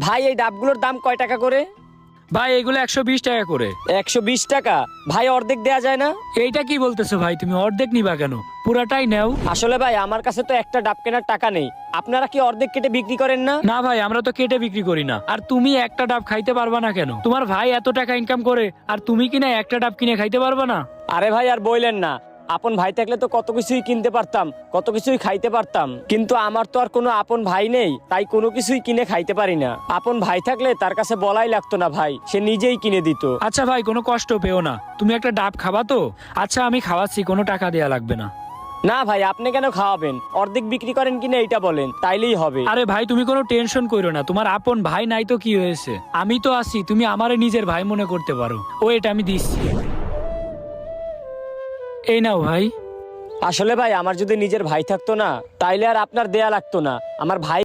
ভাই এই ডাবগুলোর দাম কয় টাকা করে? ভাই এগুলো 120 টাকা করে। 120 টাকা? ভাই অর্ধেক দেয়া যায় না? এইটা কি বলতেছো ভাই, তুমি অর্ধেক নিবা কেন? পুরাটাই নাও। আসলে ভাই আমার কাছে তো একটা ডাব কেনার টাকা নেই, আপনারা কি অর্ধেক কেটে বিক্রি করেন না? না ভাই, আমরা তো কেটে বিক্রি করি না। আর তুমি একটা ডাব খাইতে পারবা না কেন? তোমার ভাই এত টাকা ইনকাম করে আর তুমি কিনা একটা ডাব কিনে খাইতে পারবা না? আরে ভাই আর বইলেন না, আপন ভাই থাকলে তো কত কিছুই কিনতে পারতাম, কত কিছুই খাইতে পারতাম, কিন্তু আমার তো আর কোনো আপন ভাই নেই, তাই কোনো কিছুই কিনে খাইতে পারি না। আপন ভাই থাকলে তার কাছে বলাই লাগতো না ভাই, সে নিজেই কিনে দিত। আচ্ছা ভাই, কোনো কষ্ট পেও না। তুমি একটা ডাব খাবা তো? আচ্ছা আমি খাওয়াচ্ছি, কোনো টাকা দেয়া লাগবে না। না ভাই, আপনি কেন খাওয়াবেন? অর্ধেক বিক্রি করেন কিনা এইটা বলেন, তাইলেই হবে। আরে ভাই তুমি কোনো টেনশন করো না, তোমার আপন ভাই নাই তো কি হয়েছে, আমি তো আছি, তুমি আমারে নিজের ভাই মনে করতে পারো। ওয়েট আমি দিচ্ছি, এই নাও ভাই। আসলে ভাই আমার যদি নিজের ভাই থাকতো না, তাইলে আর আপনার দেয়া লাগতো না। আমার ভাই